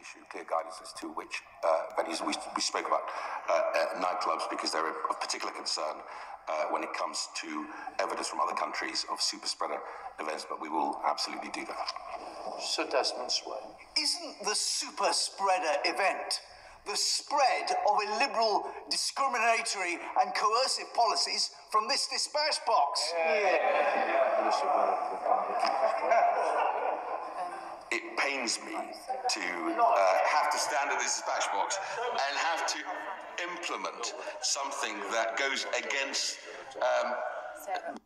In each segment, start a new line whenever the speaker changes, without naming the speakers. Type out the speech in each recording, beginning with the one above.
issue clear guidance as to which venues. We spoke about nightclubs because they're of particular concern when it comes to evidence from other countries of super spreader events, but we will absolutely do that.
Sir Desmond Sway.
Isn't the super spreader event the spread of illiberal, discriminatory and coercive policies from this dispatch box?
It pains me to have to stand in this dispatch box and have to implement something that goes against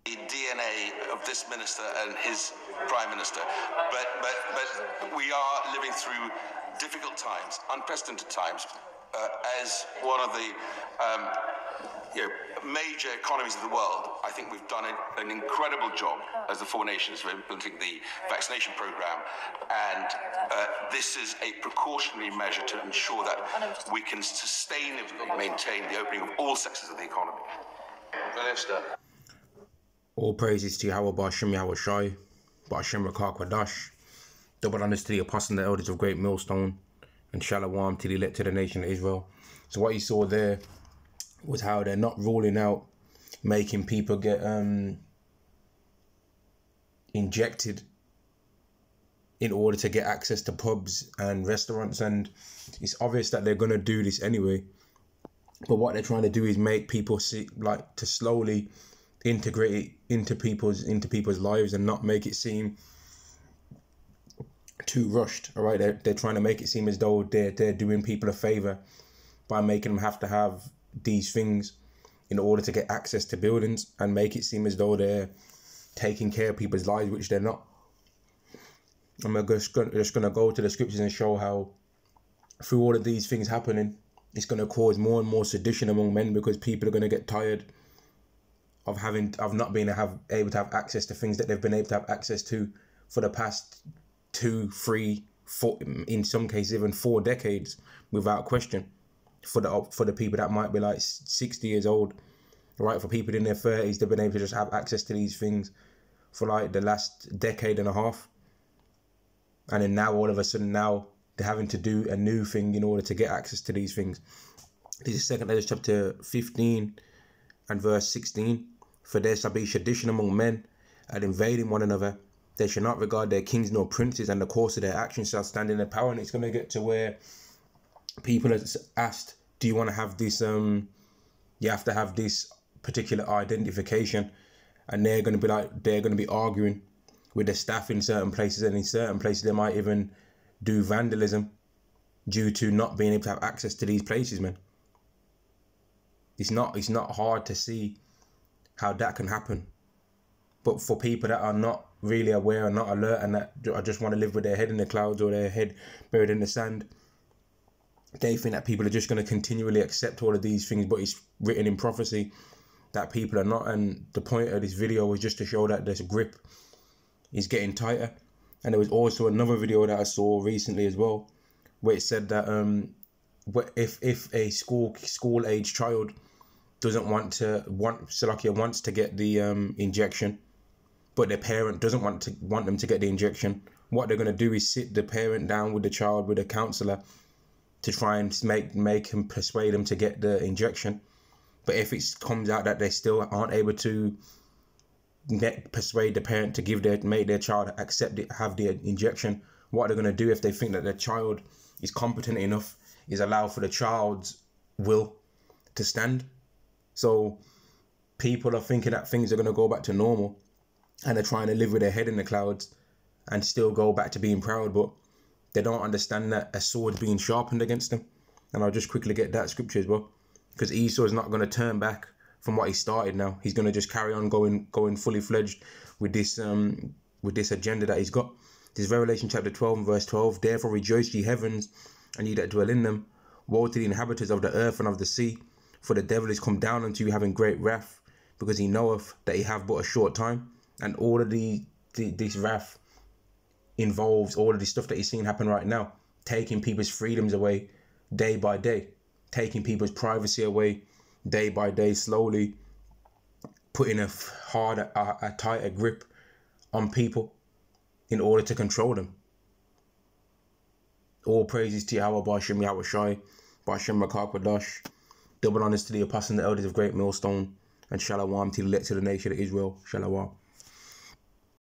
the DNA of this minister and his prime minister. But we are living through difficult times, unprecedented times, as one of the major economies of the world. I think we've done an incredible job as the four nations of implementing the vaccination program, and this is a precautionary measure to ensure that we can sustainably maintain the opening of all sectors of the economy.
Minister.
All praises to Yahweh Ba'ashem Yahweh Shai, Ba'ashem Rakah Kwadash. Double honors to the apostles and the elders of Great Millstone, and Shalom to the elect of the nation of Israel. So what you saw there was how they're not ruling out making people get injected in order to get access to pubs and restaurants, and it's obvious that they're going to do this anyway. But what they're trying to do is make people see, like, to slowly integrate it into people's lives and not make it seem too rushed. All right, they're trying to make it seem as though they're doing people a favor by making them have to have these things in order to get access to buildings, and make it seem as though they're taking care of people's lives, which they're not. I'm just going to go to the scriptures and show how through all of these things happening, it's going to cause more and more sedition among men, because people are going to get tired of not being able to have access to things that they've been able to have access to for the past 2, 3, 4, in some cases even 4 decades, without question. For the people that might be like 60 years old, right? For people in their 30s, they've been able to just have access to these things for like the last decade and a half, and then now all of a sudden now they're having to do a new thing in order to get access to these things. This is 2 Letters chapter 15 and verse 16. For there shall be sedition among men, and invading one another. They shall not regard their kings nor princes, and the course of their actions shall stand in their power. And it's going to get to where people are asked, do you want to have this, you have to have this particular identification, and they're going to be arguing with the staff in certain places, and in certain places they might even do vandalism due to not being able to have access to these places, man. It's not hard to see how that can happen. But for people that are not really aware and not alert, and that just want to live with their head in the clouds or their head buried in the sand, they think that people are just going to continually accept all of these things, but it's written in prophecy that people are not. And the point of this video was just to show that this grip is getting tighter. And there was also another video that I saw recently as well, where it said that if a school age child wants to get the injection, but their parent doesn't want them to get the injection, what they're going to do is sit the parent down with the child with a counsellor to try and make him persuade them to get the injection. But if it comes out that they still aren't able to persuade the parent to make their child accept it, have the injection, what they're going to do, if they think that their child is competent enough, is allow for the child's will to stand. So people are thinking that things are going to go back to normal, and they're trying to live with their head in the clouds and still go back to being proud, but they don't understand that a sword's being sharpened against them. And I'll just quickly get that scripture as well, because Esau is not going to turn back from what he started now. He's going to just carry on going fully fledged with this agenda that he's got. This is Revelation chapter 12 and verse 12. Therefore rejoice, ye heavens, and ye that dwell in them. Woe to the inhabitants of the earth and of the sea, for the devil is come down unto you having great wrath, because he knoweth that he have but a short time. And all of this wrath involves all of the stuff that he's seeing happen right now, taking people's freedoms away day by day, taking people's privacy away day by day, slowly putting a tighter grip on people in order to control them. All praises to Yahweh, Ba'ashem Yahweh Shai, Ba'ashem Rakah Quadash. Double honors to the apostles and the elders of Great Millstone, and Shalom to the elect of the nation of Israel. Shalom.